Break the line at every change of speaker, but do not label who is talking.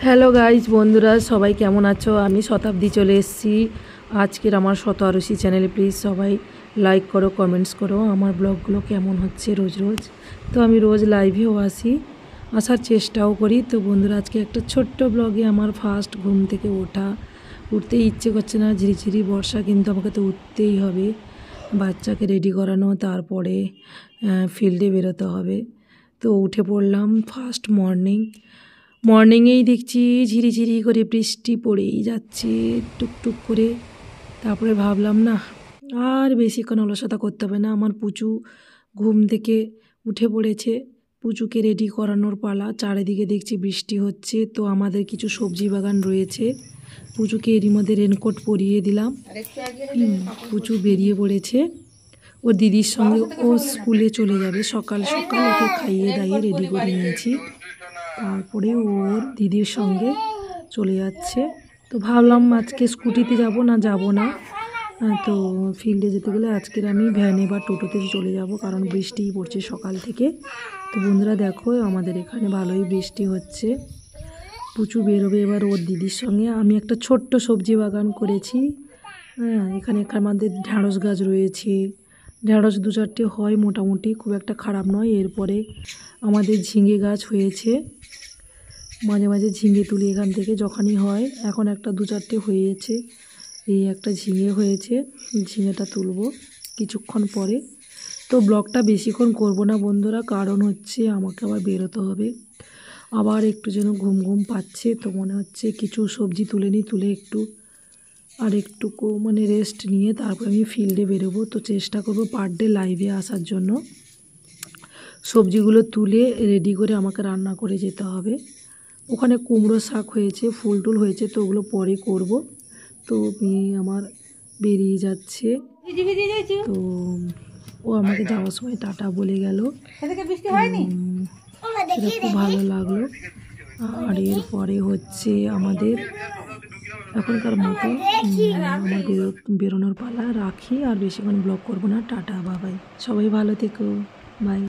Hello guys বন্ধুরা, সবাই কেমন আছো? আমি শতাব্দী চলে এসেছি আজকের আমার শত আরশি চ্যানেলে। প্লিজ সবাই লাইক করো, কমেন্টস করো। আমার ব্লগগুলো কেমন হচ্ছে রোজ রোজ, তো আমি রোজ লাইভেও আসার চেষ্টাও করি। তো বন্ধুরা, আজকে একটা ছোট্ট ব্লগে আমার ফার্স্ট ঘুম থেকে উঠতেই ইচ্ছে করছে না, ঝিরিঝিরি বর্ষা, কিন্তু আমাকে তো উঠতেই হবে। বাচ্চাকে রেডি করানো, তারপরে ফিল্ডে বেরোতে হবে। তো উঠে পড়লাম। ফার্স্ট মর্নিংয়েই দেখছি ঝিরিঝিরি করে বৃষ্টি পড়েই যাচ্ছে টুকটুক করে। তারপরে ভাবলাম না, আর বেশিক্ষণ অলসতা করতে হবে না। আমার পুচু ঘুম থেকে উঠে পড়েছে, পুচুকে রেডি করানোর পালা। চারিদিকে দেখছি বৃষ্টি হচ্ছে। তো আমাদের কিছু সবজি বাগান রয়েছে, পুচুকে এরই মধ্যে রেনকোট পরিয়ে দিলাম। পুচু বেরিয়ে পড়েছে ওর দিদির সঙ্গে, ও স্কুলে চলে যাবে। সকাল সকাল ওকে খাইয়ে দাইয়ে রেডি করে নিয়েছি, তারপরে ওর দিদির সঙ্গে চলে যাচ্ছে। তো ভাবলাম আজকে স্কুটিতে যাব না। তো ফিল্ডে যেতে গেলে আজকের আমি ভ্যানে বা টোটোতে চলে যাব, কারণ বৃষ্টিই পড়ছে সকাল থেকে। তো বন্ধুরা দেখো, আমাদের এখানে ভালোই বৃষ্টি হচ্ছে। পুচু বেরোবে এবার ওর দিদির সঙ্গে। আমি একটা ছোট্ট সবজি বাগান করেছি। এখানে আমাদের ঢ্যাঁড়স গাছ রয়েছে, ঢ্যাঁড়স 2-4টে হয় মোটামুটি, খুব একটা খারাপ নয়। এরপরে আমাদের ঝিঙে গাছ হয়েছে, মাঝে মাঝে ঝিঙে তুলি এখান থেকে যখনই হয়। এখন একটা 2-4টে হয়েছে, এই একটা ঝিঙে হয়েছে, ঝিঙেটা তুলবো কিছুক্ষণ পরে। তো ব্লগটা বেশিক্ষণ করব না বন্ধুরা, কারণ হচ্ছে আমাকে আবার বেরোতে হবে। আবার একটু যেন ঘুম ঘুম পাচ্ছে, তো মনে হচ্ছে কিছু সবজি তুলে নিই, তুলে একটুকু মানে রেস্ট নিয়ে তারপর আমি ফিল্ডে বেরোবো। তো চেষ্টা করব পার ডে লাইভে আসার জন্য। সবজিগুলো তুলে রেডি করে আমাকে রান্না করে যেতে হবে। ওখানে কুমড়ো শাক হয়েছে, ফুল টুল হয়েছে, তো ওগুলো পরে করব। তো আমার বেরিয়ে যাচ্ছে। তো ও আমাকে যাওয়ার সময় টাটা বলে গেল, সেটা খুব ভালো লাগলো। আর এরপরে হচ্ছে আমাদের এখনকার মতো আমার বেরোনোর পালা। রাখি, আর বেশিক্ষণ ব্লগ করব না। টাটা, বাবাই, সবাই ভালো থেকো, বাই।